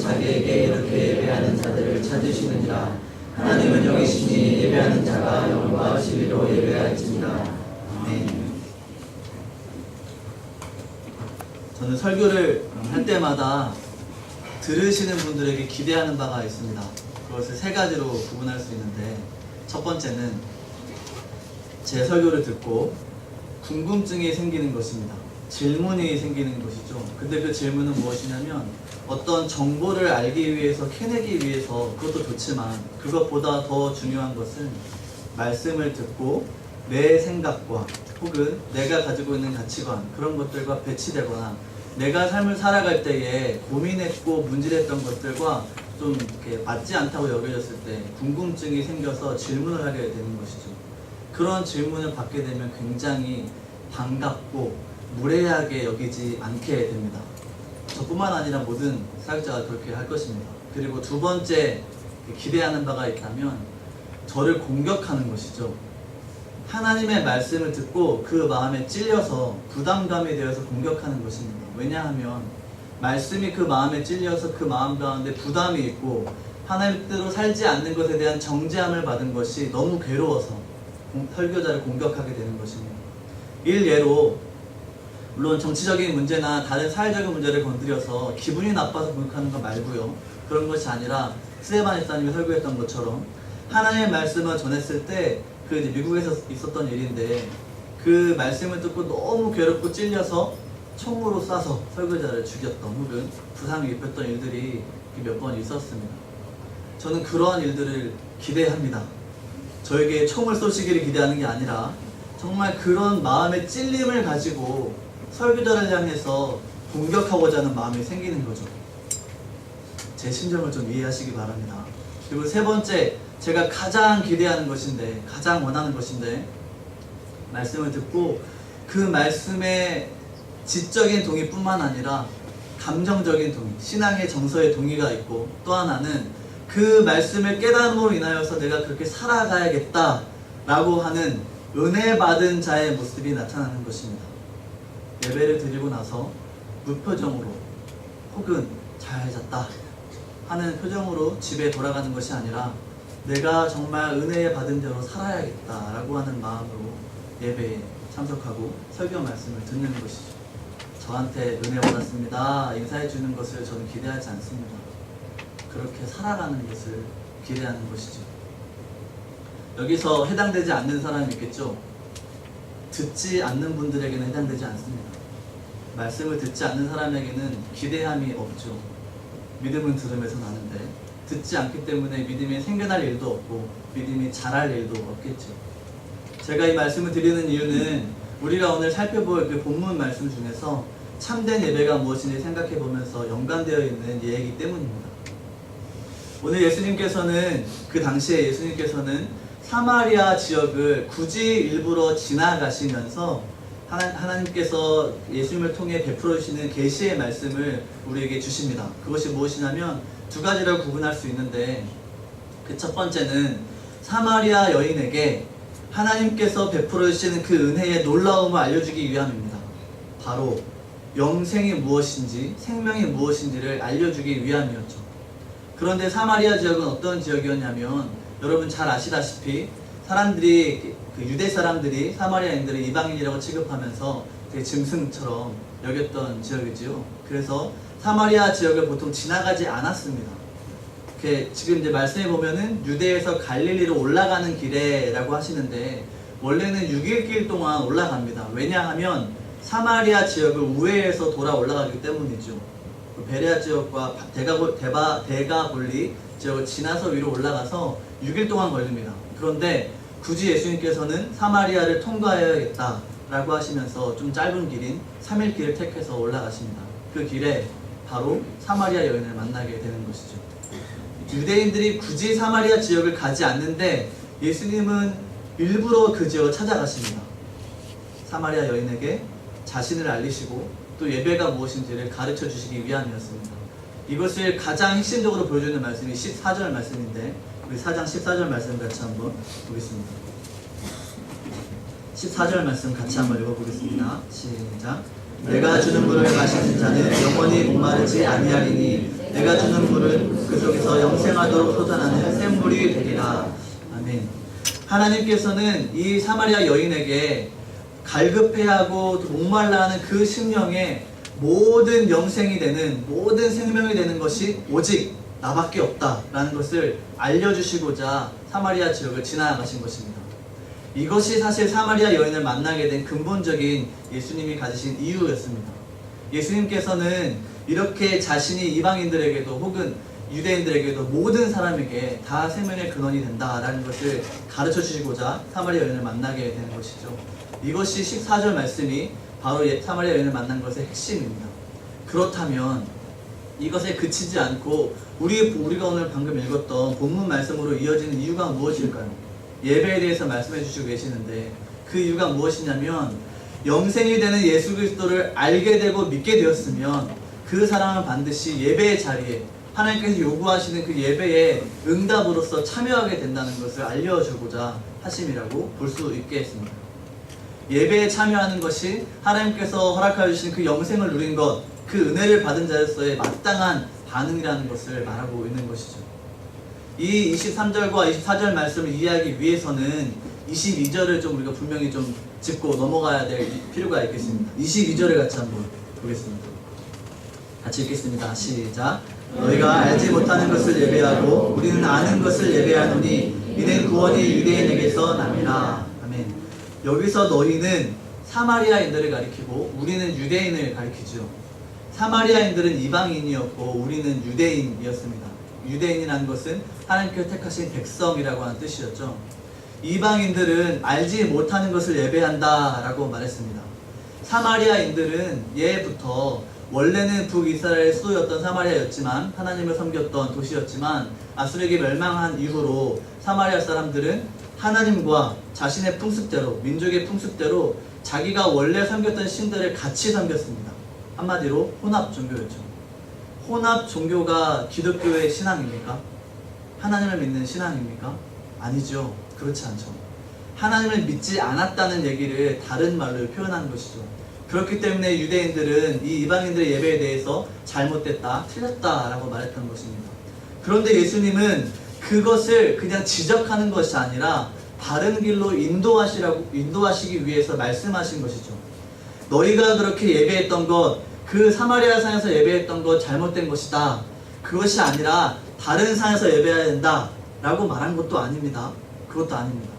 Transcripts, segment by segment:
자기에게 이렇게 예배하는 자들을 찾으시느니라. 하나님은 영이시니 예배하는 자가 영과 진리로 예배할지니라. 아멘. 저는 설교를 할 때마다 들으시는 분들에게 기대하는 바가 있습니다. 그것을 세 가지로 구분할 수 있는데, 첫 번째는 제 설교를 듣고 궁금증이 생기는 것입니다. 질문이 생기는 것이죠. 근데 그 질문은 무엇이냐면, 어떤 정보를 알기 위해서, 캐내기 위해서, 그것도 좋지만 그것보다 더 중요한 것은 말씀을 듣고 내 생각과 혹은 내가 가지고 있는 가치관, 그런 것들과 배치되거나 내가 삶을 살아갈 때에 고민했고 문질했던 것들과 좀 이렇게 맞지 않다고 여겨졌을 때 궁금증이 생겨서 질문을 하게 되는 것이죠. 그런 질문을 받게 되면 굉장히 반갑고 무례하게 여기지 않게 됩니다. 저뿐만 아니라 모든 사역자가 그렇게 할 것입니다. 그리고 두 번째 기대하는 바가 있다면 저를 공격하는 것이죠. 하나님의 말씀을 듣고 그 마음에 찔려서 부담감이 되어서 공격하는 것입니다. 왜냐하면 말씀이 그 마음에 찔려서 그 마음 가운데 부담이 있고 하나님 뜻대로 살지 않는 것에 대한 정죄함을 받은 것이 너무 괴로워서 설교자를 공격하게 되는 것입니다. 일예로, 물론 정치적인 문제나 다른 사회적인 문제를 건드려서 기분이 나빠서 공격하는 거 말고요, 그런 것이 아니라 스데반 집사님이 설교했던 것처럼 하나님의 말씀을 전했을 때, 그 이제 미국에서 있었던 일인데, 그 말씀을 듣고 너무 괴롭고 찔려서 총으로 쏴서 설교자를 죽였던 혹은 부상을 입혔던 일들이 몇 번 있었습니다. 저는 그러한 일들을 기대합니다. 저에게 총을 쏘시기를 기대하는 게 아니라 정말 그런 마음의 찔림을 가지고 설교자를 향해서 공격하고자 하는 마음이 생기는 거죠. 제 심정을 좀 이해하시기 바랍니다. 그리고 세 번째, 제가 가장 기대하는 것인데, 가장 원하는 것인데, 말씀을 듣고 그 말씀의 지적인 동의뿐만 아니라 감정적인 동의, 신앙의 정서의 동의가 있고, 또 하나는 그 말씀을 깨달음으로 인하여서 내가 그렇게 살아가야겠다 라고 하는 은혜 받은 자의 모습이 나타나는 것입니다. 예배를 드리고 나서 무표정으로 혹은 잘 잤다 하는 표정으로 집에 돌아가는 것이 아니라 내가 정말 은혜 받은 대로 살아야겠다 라고 하는 마음으로 예배에 참석하고 설교 말씀을 듣는 것이죠. 저한테 은혜 받았습니다 인사해 주는 것을 저는 기대하지 않습니다. 그렇게 살아가는 것을 기대하는 것이죠. 여기서 해당되지 않는 사람이 있겠죠. 듣지 않는 분들에게는 해당되지 않습니다. 말씀을 듣지 않는 사람에게는 기대함이 없죠. 믿음은 들음에서 나는데 듣지 않기 때문에 믿음이 생겨날 일도 없고 믿음이 자랄 일도 없겠죠. 제가 이 말씀을 드리는 이유는 우리가 오늘 살펴볼 그 본문 말씀 중에서 참된 예배가 무엇인지 생각해 보면서 연관되어 있는 예이기 때문입니다. 오늘 예수님께서는, 그 당시에 예수님께서는 사마리아 지역을 굳이 일부러 지나가시면서 하나님께서 예수님을 통해 베풀어 주시는 계시의 말씀을 우리에게 주십니다. 그것이 무엇이냐면 두 가지를 구분할 수 있는데, 그 첫 번째는 사마리아 여인에게 하나님께서 베풀어 주시는 그 은혜의 놀라움을 알려주기 위함입니다. 바로 영생이 무엇인지, 생명이 무엇인지를 알려주기 위함이었죠. 그런데 사마리아 지역은 어떤 지역이었냐면, 여러분 잘 아시다시피 사람들이, 그 유대 사람들이 사마리아인들을 이방인이라고 취급하면서 되게 짐승처럼 여겼던 지역이지요. 그래서 사마리아 지역을 보통 지나가지 않았습니다. 지금 이제 말씀해 보면은 유대에서 갈릴리로 올라가는 길에라고 하시는데, 원래는 6일 길 동안 올라갑니다. 왜냐하면 사마리아 지역을 우회해서 돌아 올라가기 때문이죠. 베레아 지역과 대가볼리 지역을 지나서 위로 올라가서 6일 동안 걸립니다. 그런데 굳이 예수님께서는 사마리아를 통과해야겠다라고 하시면서 좀 짧은 길인 3일 길을 택해서 올라가십니다. 그 길에 바로 사마리아 여인을 만나게 되는 것이죠. 유대인들이 굳이 사마리아 지역을 가지 않는데 예수님은 일부러 그 지역을 찾아가십니다. 사마리아 여인에게 자신을 알리시고 또 예배가 무엇인지를 가르쳐 주시기 위함이었습니다. 이것을 가장 핵심적으로 보여주는 말씀이 14절 말씀인데, 우리 4장 14절 말씀 같이 한번 보겠습니다. 14절 말씀 같이 한번 읽어보겠습니다. 시작. 내가 주는 물을 마시는 자는 영원히 목마르지 아니하리니 내가 주는 물은 그 속에서 영생하도록 솟아나는 샘물이 되리라. 아멘. 하나님께서는 이 사마리아 여인에게 갈급해하고 목말라하는 그 심령에 모든 영생이 되는, 모든 생명이 되는 것이 오직 나밖에 없다라는 것을 알려주시고자 사마리아 지역을 지나가신 것입니다. 이것이 사실 사마리아 여인을 만나게 된 근본적인 예수님이 가지신 이유였습니다. 예수님께서는 이렇게 자신이 이방인들에게도 혹은 유대인들에게도 모든 사람에게 다 생명의 근원이 된다라는 것을 가르쳐 주시고자 사마리아 여인을 만나게 되는 것이죠. 이것이 14절 말씀이 바로 사마리아 여인을 만난 것의 핵심입니다. 그렇다면 이것에 그치지 않고 우리가 오늘 방금 읽었던 본문 말씀으로 이어지는 이유가 무엇일까요? 예배에 대해서 말씀해 주시고 계시는데 그 이유가 무엇이냐면 영생이 되는 예수 그리스도를 알게 되고 믿게 되었으면 그 사람은 반드시 예배의 자리에 하나님께서 요구하시는 그 예배의 응답으로서 참여하게 된다는 것을 알려주고자 하심이라고 볼 수 있겠습니다. 예배에 참여하는 것이 하나님께서 허락하여 주신 그 영생을 누린 것, 그 은혜를 받은 자로서의 마땅한 반응이라는 것을 말하고 있는 것이죠. 이 23절과 24절 말씀을 이해하기 위해서는 22절을 좀 우리가 분명히 좀 짚고 넘어가야 될 필요가 있겠습니다. 22절을 같이 한번 보겠습니다. 같이 읽겠습니다. 시작. 너희가 알지 못하는 것을 예배하고 우리는 아는 것을 예배하노니 이는 구원이 유대인에게서 남이라. 아멘. 여기서 너희는 사마리아인들을 가리키고 우리는 유대인을 가리키죠. 사마리아인들은 이방인이었고 우리는 유대인이었습니다. 유대인이라는 것은 하나님께서 택하신 백성이라고 하는 뜻이었죠. 이방인들은 알지 못하는 것을 예배한다 라고 말했습니다. 사마리아인들은 예부터 원래는 북이스라엘 수도였던 사마리아였지만 하나님을 섬겼던 도시였지만 아수르에게 멸망한 이후로 사마리아 사람들은 하나님과 자신의 풍습대로, 민족의 풍습대로 자기가 원래 섬겼던 신들을 같이 섬겼습니다. 한마디로 혼합 종교였죠. 혼합 종교가 기독교의 신앙입니까? 하나님을 믿는 신앙입니까? 아니죠. 그렇지 않죠. 하나님을 믿지 않았다는 얘기를 다른 말로 표현한 것이죠. 그렇기 때문에 유대인들은 이 이방인들의 예배에 대해서 잘못됐다, 틀렸다라고 말했던 것입니다. 그런데 예수님은 그것을 그냥 지적하는 것이 아니라 바른 길로 인도하시기 위해서 말씀하신 것이죠. 너희가 그렇게 예배했던 것, 그 사마리아 산에서 예배했던 것 잘못된 것이다. 그것이 아니라 다른 산에서 예배해야 된다 라고 말한 것도 아닙니다. 그것도 아닙니다.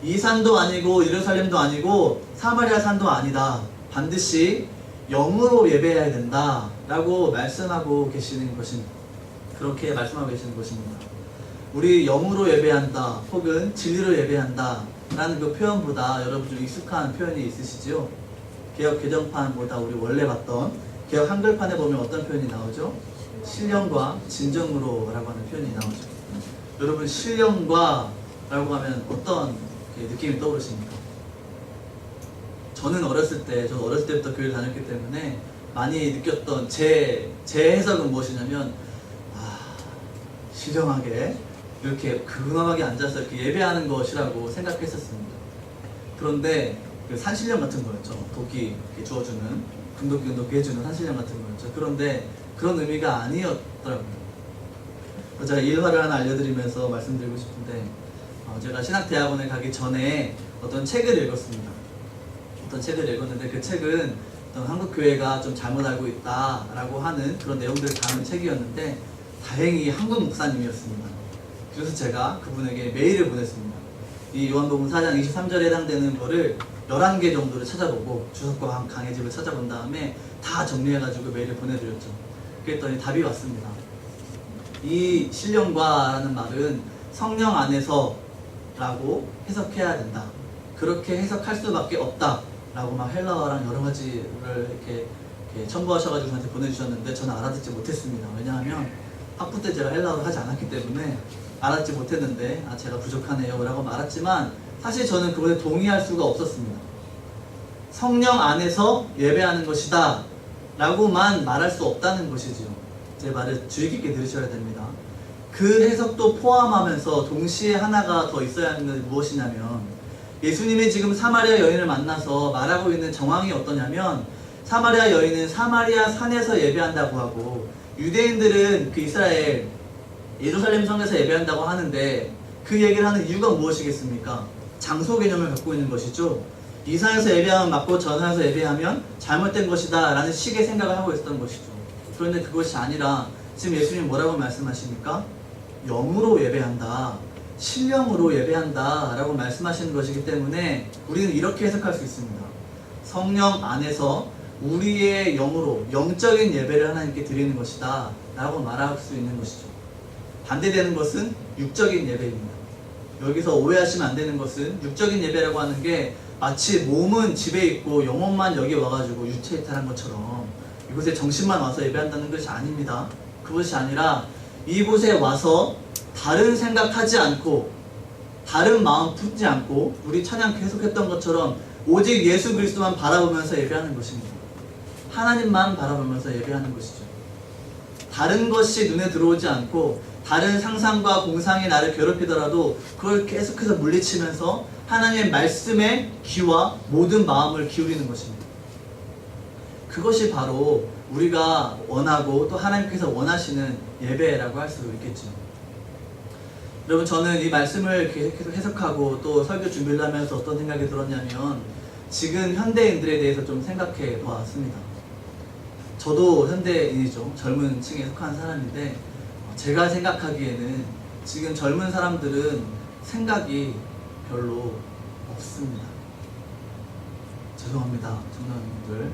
이 산도 아니고 예루살렘도 아니고 사마리아 산도 아니다. 반드시 영으로 예배해야 된다 라고 말씀하고 계시는 것입니다. 그렇게 말씀하고 계시는 것입니다. 우리 영으로 예배한다 혹은 진리로 예배한다 라는 그 표현보다 여러분 좀 익숙한 표현이 있으시죠? 개역 개정판보다 우리 원래 봤던 개역 한글판에 보면 어떤 표현이 나오죠? 신령과 진정으로 라고 하는 표현이 나오죠. 여러분 신령과 라고 하면 어떤 느낌이 떠오르십니까? 저는 어렸을 때부터 교회를 다녔기 때문에 많이 느꼈던 제 해석은 무엇이냐면 신령하게 이렇게 근엄하게 앉아서 이렇게 예배하는 것이라고 생각했었습니다. 그런데 그 산신령 같은 거였죠. 도끼 주어주는 금도끼 해주는 산신령 같은 거였죠. 그런데 그런 의미가 아니었더라고요. 제가 일화를 하나 알려드리면서 말씀드리고 싶은데 제가 신학대학원에 가기 전에 어떤 책을 읽었습니다. 어떤 책을 읽었는데 그 책은 어떤 한국교회가 좀 잘못 알고 있다라고 하는 그런 내용들을 담은 책이었는데 다행히 한국 목사님이었습니다. 그래서 제가 그분에게 메일을 보냈습니다. 이 요한복음 4장 23절에 해당되는 거를 11개 정도를 찾아보고 주석과 강해집을 찾아본 다음에 다 정리해가지고 메일을 보내드렸죠. 그랬더니 답이 왔습니다. 이 신령과라는 말은 성령 안에서 라고 해석해야 된다. 그렇게 해석할 수밖에 없다. 라고 막 헬라어랑 여러 가지를 이렇게 첨부하셔가지고 저한테 보내주셨는데 저는 알아듣지 못했습니다. 왜냐하면 학부 때 제가 헬라어를 하지 않았기 때문에 알았지 못했는데 제가 부족하네요 라고 말했지만 사실 저는 그것에 동의할 수가 없었습니다. 성령 안에서 예배하는 것이다 라고만 말할 수 없다는 것이죠. 제 말을 주의 깊게 들으셔야 됩니다. 그 해석도 포함하면서 동시에 하나가 더 있어야 하는 것이 무엇이냐면 예수님이 지금 사마리아 여인을 만나서 말하고 있는 정황이 어떠냐면 사마리아 여인은 사마리아 산에서 예배한다고 하고, 유대인들은 그 이스라엘 예루살렘 성에서 예배한다고 하는데, 그 얘기를 하는 이유가 무엇이겠습니까? 장소 개념을 갖고 있는 것이죠. 이 산에서 예배하면 맞고 저 산에서 예배하면 잘못된 것이다 라는 식의 생각을 하고 있었던 것이죠. 그런데 그것이 아니라 지금 예수님이 뭐라고 말씀하십니까? 영으로 예배한다, 신령으로 예배한다 라고 말씀하시는 것이기 때문에 우리는 이렇게 해석할 수 있습니다. 성령 안에서 우리의 영으로 영적인 예배를 하나님께 드리는 것이다 라고 말할 수 있는 것이죠. 반대되는 것은 육적인 예배입니다. 여기서 오해하시면 안 되는 것은, 육적인 예배라고 하는 게 마치 몸은 집에 있고 영혼만 여기 와가지고 유체 이탈한 것처럼 이곳에 정신만 와서 예배한다는 것이 아닙니다. 그것이 아니라 이곳에 와서 다른 생각하지 않고 다른 마음 품지 않고 우리 찬양 계속했던 것처럼 오직 예수 그리스도만 바라보면서 예배하는 것입니다. 하나님만 바라보면서 예배하는 것이죠. 다른 것이 눈에 들어오지 않고 다른 상상과 공상이 나를 괴롭히더라도 그걸 계속해서 물리치면서 하나님의 말씀에 귀와 모든 마음을 기울이는 것입니다. 그것이 바로 우리가 원하고 또 하나님께서 원하시는 예배라고 할 수 있겠죠. 여러분, 저는 이 말씀을 계속 해석하고 또 설교 준비를 하면서 어떤 생각이 들었냐면, 지금 현대인들에 대해서 좀 생각해 보았습니다. 저도 현대인이죠. 젊은 층에 속한 사람인데, 제가 생각하기에는 지금 젊은 사람들은 생각이 별로 없습니다. 죄송합니다, 청년들.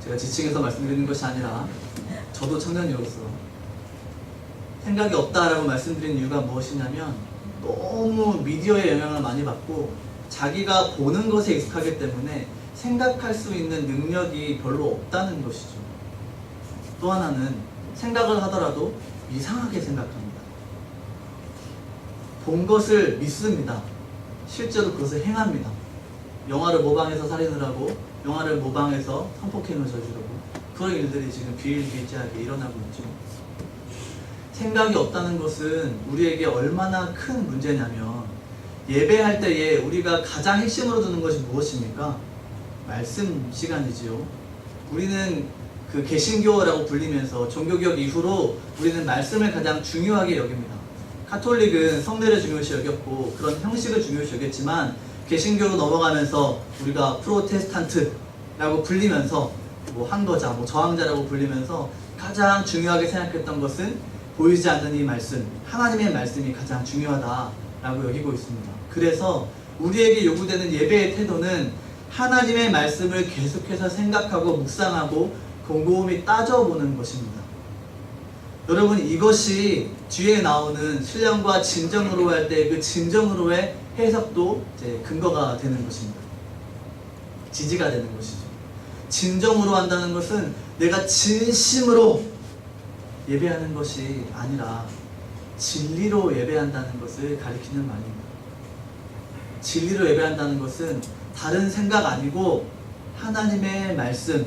제가 지칭해서 말씀드리는 것이 아니라 저도 청년으로서 생각이 없다라고 말씀드리는 이유가 무엇이냐면, 너무 미디어의 영향을 많이 받고 자기가 보는 것에 익숙하기 때문에 생각할 수 있는 능력이 별로 없다는 것이죠. 또 하나는 생각을 하더라도 이상하게 생각합니다. 본 것을 믿습니다. 실제로 그것을 행합니다. 영화를 모방해서 살인을 하고 영화를 모방해서 성폭행을 저지르고 그런 일들이 지금 비일비재하게 일어나고 있죠. 생각이 없다는 것은 우리에게 얼마나 큰 문제냐면, 예배할 때에 우리가 가장 핵심으로 두는 것이 무엇입니까? 말씀 시간이지요. 우리는 그 개신교라고 불리면서 종교개혁 이후로 우리는 말씀을 가장 중요하게 여깁니다. 카톨릭은 성례를 중요시 여겼고 그런 형식을 중요시 여겼지만, 개신교로 넘어가면서 우리가 프로테스탄트라고 불리면서 뭐 한거자, 뭐 저항자라고 불리면서 가장 중요하게 생각했던 것은 보이지 않는 이 말씀, 하나님의 말씀이 가장 중요하다라고 여기고 있습니다. 그래서 우리에게 요구되는 예배의 태도는 하나님의 말씀을 계속해서 생각하고 묵상하고 곰곰이 따져보는 것입니다. 여러분, 이것이 뒤에 나오는 신령과 진정으로 할 때 그 진정으로의 해석도 이제 근거가 되는 것입니다. 지지가 되는 것이죠. 진정으로 한다는 것은 내가 진심으로 예배하는 것이 아니라 진리로 예배한다는 것을 가리키는 말입니다. 진리로 예배한다는 것은 다른 생각 아니고 하나님의 말씀,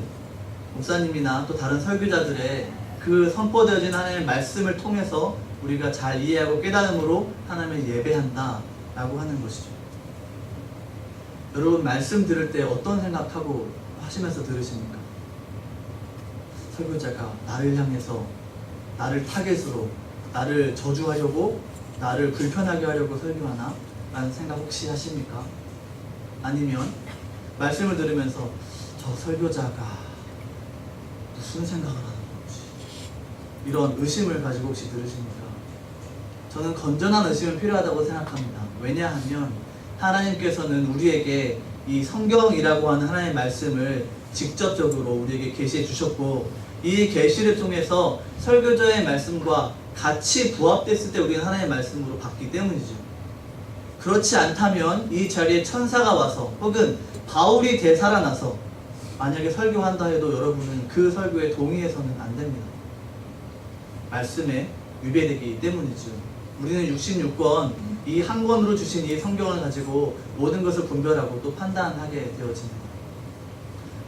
목사님이나 또 다른 설교자들의 그 선포되어진 하나님의 말씀을 통해서 우리가 잘 이해하고 깨달음으로 하나님을 예배한다 라고 하는 것이죠. 여러분, 말씀 들을 때 어떤 생각하고 하시면서 들으십니까? 설교자가 나를 향해서 나를 타겟으로 나를 저주하려고, 나를 불편하게 하려고 설교하나? 라는 생각 혹시 하십니까? 아니면 말씀을 들으면서 저 설교자가 무슨 생각을 하는 건지, 이런 의심을 가지고 혹시 들으십니까? 저는 건전한 의심은 필요하다고 생각합니다. 왜냐하면 하나님께서는 우리에게 이 성경이라고 하는 하나님의 말씀을 직접적으로 우리에게 계시해 주셨고, 이 계시를 통해서 설교자의 말씀과 같이 부합됐을 때 우리는 하나님의 말씀으로 받기 때문이죠. 그렇지 않다면 이 자리에 천사가 와서 혹은 바울이 되살아나서 만약에 설교한다 해도 여러분은 그 설교에 동의해서는 안 됩니다. 말씀에 위배되기 때문이죠. 우리는 66권 이 한 권으로 주신 이 성경을 가지고 모든 것을 분별하고 또 판단하게 되어집니다.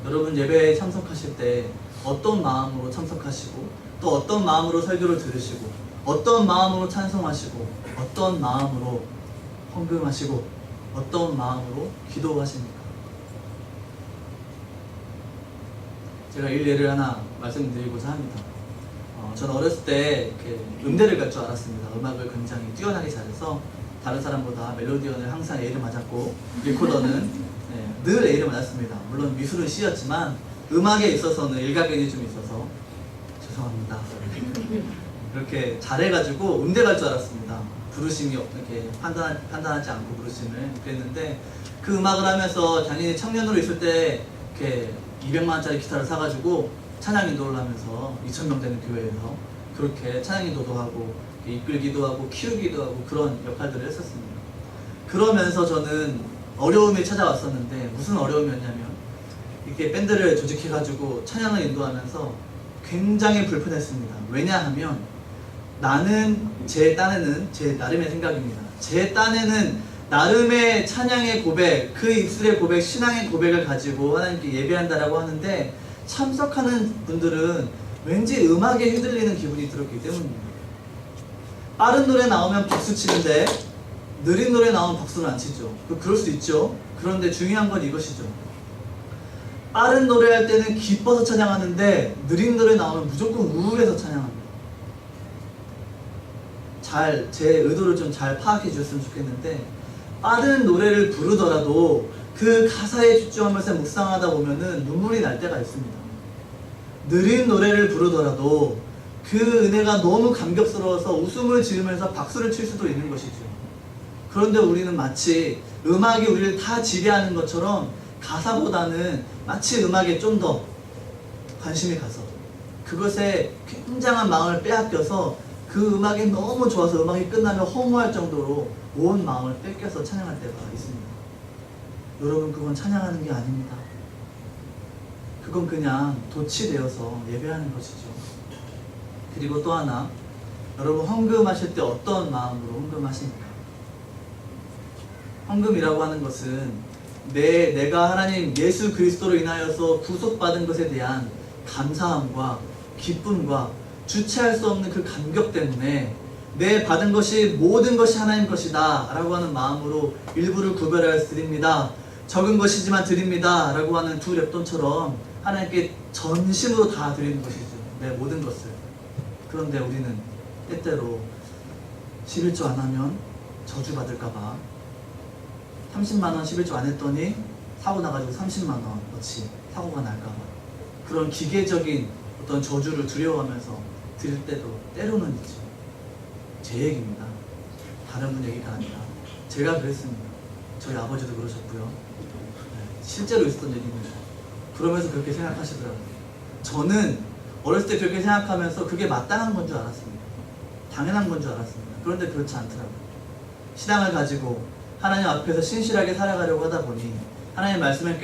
여러분, 예배에 참석하실 때 어떤 마음으로 참석하시고 또 어떤 마음으로 설교를 들으시고 어떤 마음으로 찬송하시고 어떤 마음으로 헌금하시고 어떤 마음으로 기도하십니까? 제가 일례를 하나 말씀드리고자 합니다. 저는 어렸을 때 이렇게 음대를 갈 줄 알았습니다. 음악을 굉장히 뛰어나게 잘해서 다른 사람보다 멜로디언을 항상 A를 맞았고 리코더는 늘 A를 맞았습니다. 물론 미술은 C였지만 음악에 있어서는 일가견이 좀 있어서 죄송합니다. 그렇게 잘해가지고 음대 갈 줄 알았습니다. 부르심이 이렇게 판단하지 않고 부르심을 그랬는데 그 음악을 하면서 당연히 청년으로 있을 때 이렇게 200만 원짜리 기타를 사가지고 찬양 인도를 하면서 2,000명 되는 교회에서 그렇게 찬양 인도도 하고 이끌기도 하고 키우기도 하고 그런 역할들을 했었습니다. 그러면서 저는 어려움이 찾아왔었는데 무슨 어려움이었냐면 이렇게 밴드를 조직해가지고 찬양을 인도하면서 굉장히 불편했습니다. 왜냐하면 나는 제 딴에는 제 나름의 생각입니다. 제 딴에는 나름의 찬양의 고백, 그 입술의 고백, 신앙의 고백을 가지고 하나님께 예배한다라고 하는데 참석하는 분들은 왠지 음악에 휘둘리는 기분이 들었기 때문입니다. 빠른 노래 나오면 박수 치는데 느린 노래 나오면 박수를 안 치죠. 그럴 수 있죠. 그런데 중요한 건 이것이죠. 빠른 노래 할 때는 기뻐서 찬양하는데 느린 노래 나오면 무조건 우울해서 찬양합니다. 제 의도를 좀 잘 파악해 주셨으면 좋겠는데 빠른 노래를 부르더라도 그 가사에 집중하면서 묵상하다 보면은 눈물이 날 때가 있습니다. 느린 노래를 부르더라도 그 은혜가 너무 감격스러워서 웃음을 지으면서 박수를 칠 수도 있는 것이죠. 그런데 우리는 마치 음악이 우리를 다 지배하는 것처럼 가사보다는 마치 음악에 좀 더 관심이 가서 그것에 굉장한 마음을 빼앗겨서 그 음악이 너무 좋아서 음악이 끝나면 허무할 정도로 온 마음을 뺏겨서 찬양할 때가 있습니다. 여러분, 그건 찬양하는 게 아닙니다. 그건 그냥 도취되어서 예배하는 것이죠. 그리고 또 하나, 여러분 헌금하실 때 어떤 마음으로 헌금하십니까? 헌금이라고 하는 것은 내가 하나님 예수 그리스도로 인하여서 구속받은 것에 대한 감사함과 기쁨과 주체할 수 없는 그 감격 때문에 내 받은 것이 모든 것이 하나님 것이다 라고 하는 마음으로 일부를 구별하여 드립니다. 적은 것이지만 드립니다 라고 하는 두 랩돈처럼 하나님께 전심으로 다 드리는 것이죠. 내 모든 것을. 그런데 우리는 때때로 11조 안 하면 저주받을까봐 30만원 11조 안 했더니 사고 나가지고 30만원어치 사고가 날까봐 그런 기계적인 어떤 저주를 두려워하면서 드릴 때도 때로는 있죠. 제 얘기입니다. 다른 분 얘기가 아니라 제가 그랬습니다. 저희 아버지도 그러셨고요. 실제로 있었던 얘기입니다. 그러면서 그렇게 생각하시더라고요. 저는 어렸을 때 그렇게 생각하면서 그게 마땅한 건 줄 알았습니다. 당연한 건 줄 알았습니다. 그런데 그렇지 않더라고요. 신앙을 가지고 하나님 앞에서 신실하게 살아가려고 하다 보니 하나님의 말씀을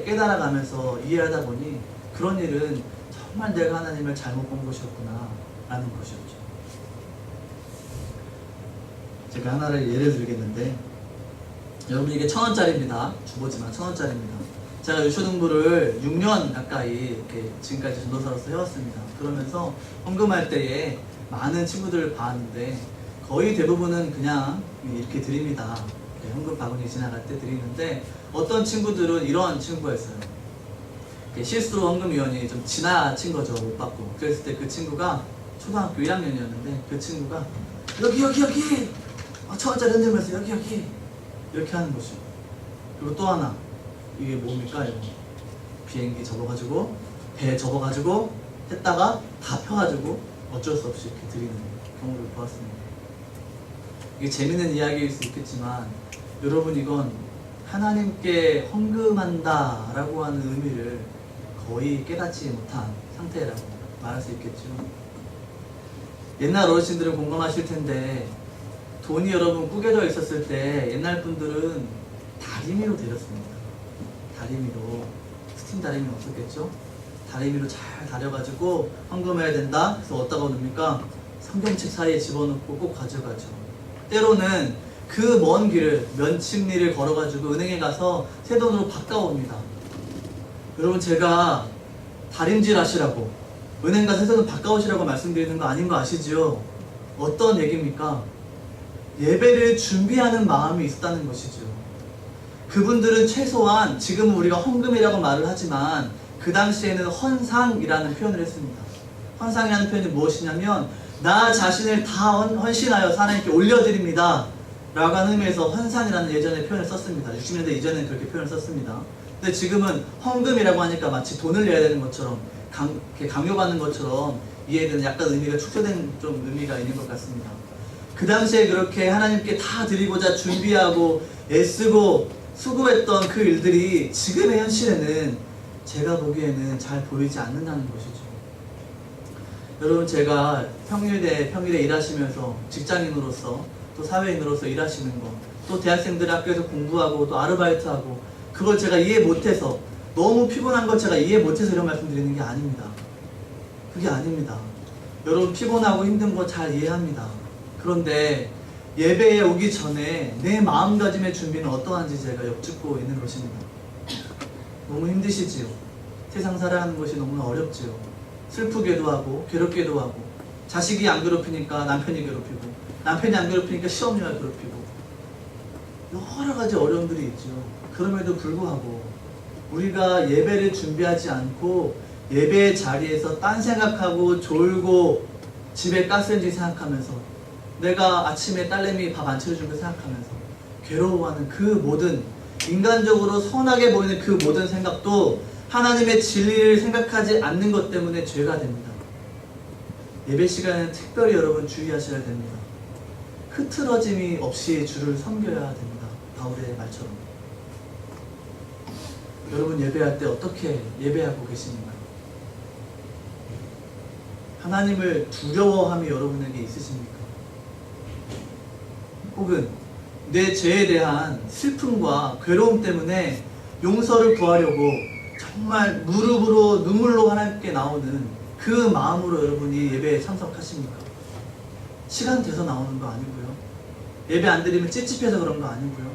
깨달아가면서 이해하다 보니 그런 일은 정말 내가 하나님을 잘못 본 것이었구나 라는 것이었죠. 제가 하나를 예를 들겠는데 여러분, 이게 1,000원짜리입니다. 주보지만 1,000원짜리입니다. 제가 유초등부를 6년 가까이 이렇게 지금까지 전도사로서 해왔습니다. 그러면서 헌금할 때에 많은 친구들을 봤는데 거의 대부분은 그냥 이렇게 드립니다. 헌금 바구니 지나갈 때 드리는데 어떤 친구들은 이런 친구가 있어요. 실수로 헌금위원이 좀 지나친 거죠. 못 받고. 그랬을 때 그 친구가 초등학교 1학년이었는데 그 친구가 여기 1,000원짜리 흔들면서 여기 이렇게 하는 거죠. 그리고 또 하나, 이게 뭡니까? 이거 비행기 접어가지고 배 접어가지고 했다가 다 펴가지고 어쩔 수 없이 이렇게 드리는 경우를 보았습니다. 이게 재밌는 이야기일 수 있겠지만 여러분, 이건 하나님께 헌금한다 라고 하는 의미를 거의 깨닫지 못한 상태라고 말할 수 있겠죠. 옛날 어르신들은 공감하실 텐데 돈이 여러분 구겨져 있었을 때 옛날 분들은 다리미로 드렸습니다. 다리미로. 스팀 다리미는 없었겠죠? 다리미로 잘 다려가지고 헌금해야 된다. 그래서 어디다가 놓습니까? 성경책 사이에 집어넣고 꼭 가져가죠. 때로는 그 먼 길을 몇십 리를 걸어가지고 은행에 가서 새 돈으로 바꿔옵니다. 여러분, 제가 다림질 하시라고 은행 가서 새 돈을 바꿔오시라고 말씀드리는 거 아닌 거 아시죠? 어떤 얘기입니까? 예배를 준비하는 마음이 있었다는 것이죠. 그분들은 최소한 지금은 우리가 헌금이라고 말을 하지만 그 당시에는 헌상이라는 표현을 했습니다. 헌상이라는 표현이 무엇이냐면 나 자신을 다 헌신하여 하나님께 올려드립니다 라고 하는 의미에서 헌상이라는 예전에 표현을 썼습니다. 60년대 이전에는 그렇게 표현을 썼습니다. 근데 지금은 헌금이라고 하니까 마치 돈을 내야 되는 것처럼 강요받는 것처럼 이해되는 약간 의미가 축소된 좀 의미가 있는 것 같습니다. 그 당시에 그렇게 하나님께 다 드리고자 준비하고 애쓰고 수고했던 그 일들이 지금의 현실에는 제가 보기에는 잘 보이지 않는다는 것이죠. 여러분, 제가 평일에 일하시면서 직장인으로서 또 사회인으로서 일하시는 것, 또 대학생들 학교에서 공부하고 또 아르바이트하고, 그걸 제가 이해 못해서, 너무 피곤한 걸 제가 이해 못해서 이런 말씀 드리는 게 아닙니다. 그게 아닙니다. 여러분, 피곤하고 힘든 거 잘 이해합니다. 그런데 예배에 오기 전에 내 마음가짐의 준비는 어떠한지 제가 여쭙고 있는 것입니다. 너무 힘드시지요? 세상 살아가는 것이 너무나 어렵지요? 슬프게도 하고 괴롭게도 하고, 자식이 안 괴롭히니까 남편이 괴롭히고, 남편이 안 괴롭히니까 시어머니가 괴롭히고, 여러 가지 어려움들이 있죠. 그럼에도 불구하고 우리가 예배를 준비하지 않고 예배의 자리에서 딴 생각하고 졸고 집에 가스레인지 생각하면서, 내가 아침에 딸내미 밥 안 차려준 거 생각하면서 괴로워하는 그 모든, 인간적으로 선하게 보이는 그 모든 생각도 하나님의 진리를 생각하지 않는 것 때문에 죄가 됩니다. 예배 시간에는 특별히 여러분 주의하셔야 됩니다. 흐트러짐이 없이 주를 섬겨야 됩니다. 바울의 말처럼. 여러분, 예배할 때 어떻게 예배하고 계십니까? 하나님을 두려워함이 여러분에게 있으십니까? 혹은 내 죄에 대한 슬픔과 괴로움 때문에 용서를 구하려고 정말 무릎으로 눈물로 하나님께 나오는 그 마음으로 여러분이 예배에 참석하십니까? 시간 돼서 나오는 거 아니고요. 예배 안 드리면 찝찝해서 그런 거 아니고요.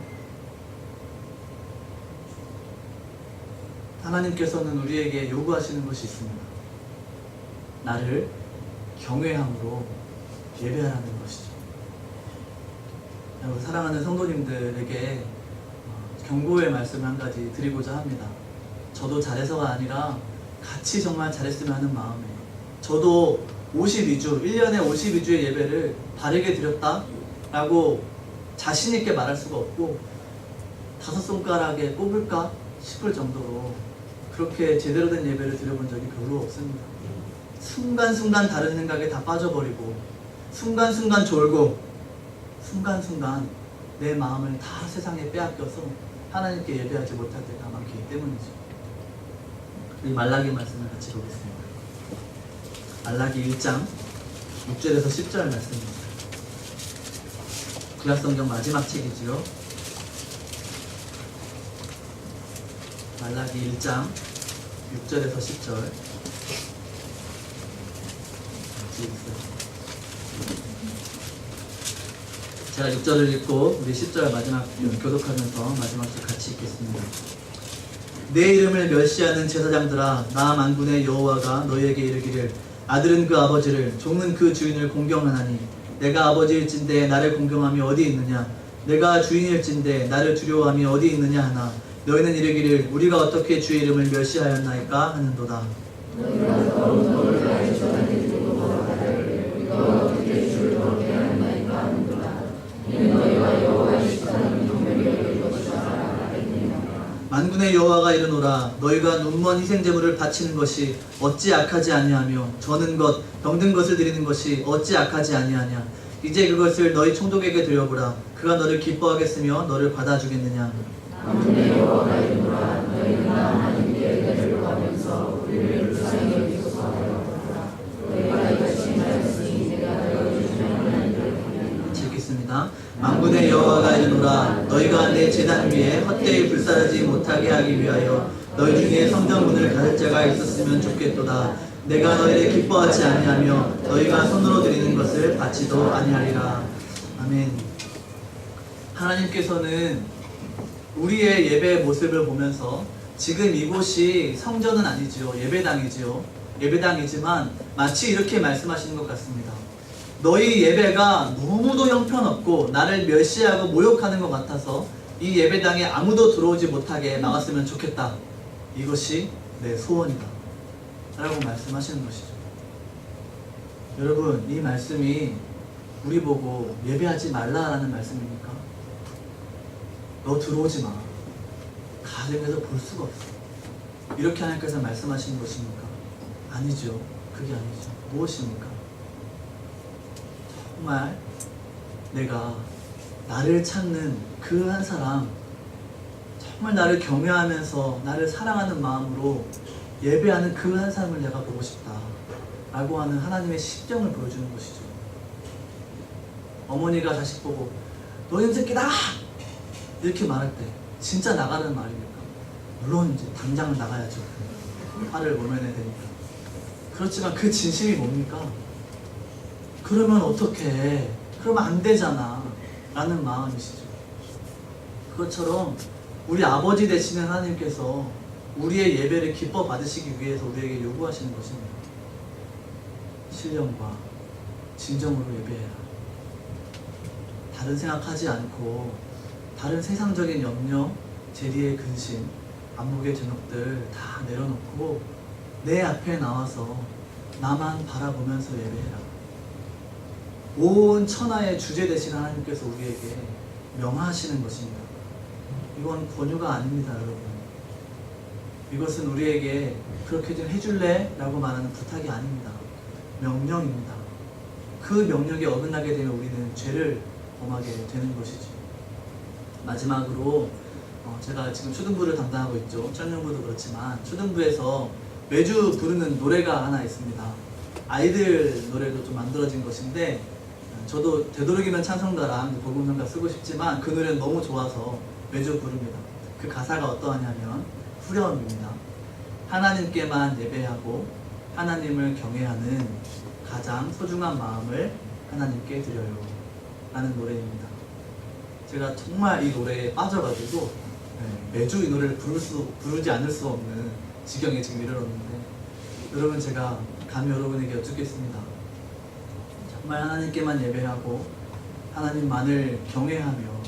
하나님께서는 우리에게 요구하시는 것이 있습니다. 나를 경외함으로 예배하라는 것이죠. 여러분, 사랑하는 성도님들에게 경고의 말씀을 한 가지 드리고자 합니다. 저도 잘해서가 아니라 같이 정말 잘했으면 하는 마음에, 저도 52주, 1년에 52주의 예배를 바르게 드렸다 라고 자신있게 말할 수가 없고, 5손가락에 꼽을까 싶을 정도로 그렇게 제대로 된 예배를 드려본 적이 별로 없습니다. 순간순간 다른 생각에 다 빠져버리고, 순간순간 졸고, 순간순간 내 마음을 다 세상에 빼앗겨서 하나님께 예배하지 못할 때가 많기 때문이죠. 이 말라기 말씀을 같이 보겠습니다. 말라기 1장 6절에서 10절 말씀입니다. 구약성경 마지막 책이지요. 말라기 1장 6절에서 10절 같이 읽습니다. 제가 6절을 읽고 우리 10절 마지막 교독하면서 마지막 절 같이 읽겠습니다. 내 이름을 멸시하는 제사장들아, 나 만군의 여호와가 너희에게 이르기를, 아들은 그 아버지를, 종은 그 주인을 공경하나니, 내가 아버지일진데 나를 공경함이 어디 있느냐, 내가 주인일진데 나를 두려워함이 어디 있느냐 하나, 너희는 이르기를 우리가 어떻게 주의 이름을 멸시하였나이까 하는도다. 만군의 여호와가 이르노라, 너희가 눈먼 희생제물을 바치는 것이 어찌 악하지 아니하며 저는 것 병든 것을 드리는 것이 어찌 악하지 아니하냐. 이제 그것을 너희 총독에게 드려보라. 그가 너를 기뻐하겠으며 너를 받아주겠느냐. 만군의 여호와가 이르노라, 너희는 나 하나님께 예배를 구하면서 우리를 불쌍히 여기소서 하였도다. 너희가 이같이 말했으니 내가 너희 중에 하나님을 보내리라. 읽겠습니다. 만군의 여호와가 이르노라, 너희가 내 제단 위에 헛되이 불사르지 못하게 하기 위하여 너희 중에 성전문을 닫을 자가 있었으면 좋겠도다. 내가 너희를 기뻐하지 아니하며 너희가 손으로 드리는 것을 받지도 아니하리라. 아멘. 하나님께서는 우리의 예배의 모습을 보면서 지금 이곳이 성전은 아니지요, 예배당이지요. 예배당이지만 마치 이렇게 말씀하시는 것 같습니다. 너희 예배가 너무도 형편없고 나를 멸시하고 모욕하는 것 같아서 이 예배당에 아무도 들어오지 못하게 막았으면 좋겠다. 이것이 내 소원이다 라고 말씀하시는 것이죠. 여러분, 이 말씀이 우리 보고 예배하지 말라라는 말씀입니까? 너 들어오지 마, 가정에서 볼 수가 없어, 이렇게 하나님께서 말씀하시는 것입니까? 아니죠. 그게 아니죠. 무엇입니까? 정말 내가 나를 찾는 그 한 사람, 정말 나를 경외하면서 나를 사랑하는 마음으로 예배하는 그 한 사람을 내가 보고 싶다 라고 하는 하나님의 심정을 보여주는 것이죠. 어머니가 자식 보고 너 이 새끼다 이렇게 말할 때 진짜 나가는 말입니까? 물론 이제 당장 나가야죠. 화를 모면해야 되니까. 그렇지만 그 진심이 뭡니까? 그러면 어떡해, 그러면 안 되잖아 라는 마음이시죠. 그것처럼 우리 아버지 되시는 하나님께서 우리의 예배를 기뻐 받으시기 위해서 우리에게 요구하시는 것입니다. 신령과 진정으로 예배해라. 다른 생각하지 않고 다른 세상적인 염려, 재리의 근심, 안목의 전역들 다 내려놓고 내 앞에 나와서 나만 바라보면서 예배해라. 온 천하의 주제 되신 하나님께서 우리에게 명하시는 것입니다. 이건 권유가 아닙니다, 여러분. 이것은 우리에게 그렇게 좀 해줄래? 라고 말하는 부탁이 아닙니다. 명령입니다. 그 명령에 어긋나게 되면 우리는 죄를 범하게 되는 것이죠. 마지막으로 제가 지금 초등부를 담당하고 있죠. 청년부도 그렇지만 초등부에서 매주 부르는 노래가 하나 있습니다. 아이들 노래로 좀 만들어진 것인데, 저도 되도록이면 찬송가랑 복음성가 쓰고 싶지만 그 노래는 너무 좋아서 매주 부릅니다. 그 가사가 어떠하냐면 후렴입니다. 하나님께만 예배하고 하나님을 경외하는 가장 소중한 마음을 하나님께 드려요 라는 노래입니다. 제가 정말 이 노래에 빠져가지고 매주 이 노래를 부르지 않을 수 없는 지경에 지금 이르렀는데, 여러분, 제가 감히 여러분에게 여쭙겠습니다. 정말 하나님께만 예배하고 하나님만을 경외하며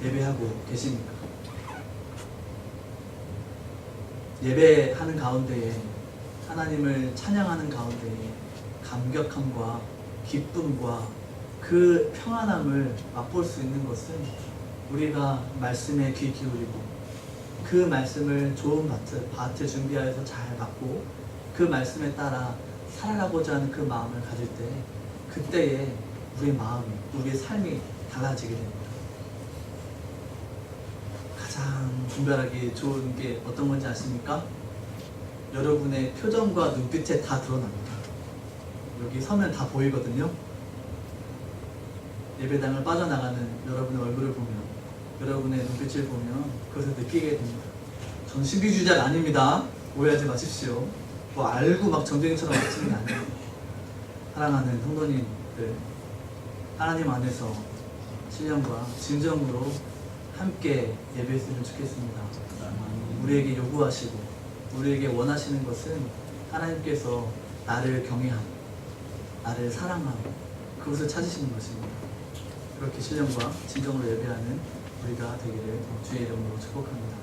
예배하고 계십니까? 예배하는 가운데에, 하나님을 찬양하는 가운데에 감격함과 기쁨과 그 평안함을 맛볼 수 있는 것은 우리가 말씀에 귀 기울이고 그 말씀을 좋은 밭을 준비하여서 잘 받고 그 말씀에 따라 살아가고자 하는 그 마음을 가질 때, 그때에 우리의 마음이, 우리의 삶이 달라지게 됩니다. 가장 분별하기 좋은 게 어떤 건지 아십니까? 여러분의 표정과 눈빛에 다 드러납니다. 여기 서면 다 보이거든요. 예배당을 빠져나가는 여러분의 얼굴을 보면, 여러분의 눈빛을 보면 그것을 느끼게 됩니다. 전 신비주의자가 아닙니다. 오해하지 마십시오. 뭐 알고 막 전쟁처럼 외치는 게 아니에요. 사랑하는 성도님들, 하나님 안에서 신령과 진정으로 함께 예배했으면 좋겠습니다. 우리에게 요구하시고 우리에게 원하시는 것은 하나님께서 나를 경외함, 나를 사랑함, 그것을 찾으시는 것입니다. 그렇게 신령과 진정으로 예배하는 우리가 되기를 주의 이름으로 축복합니다.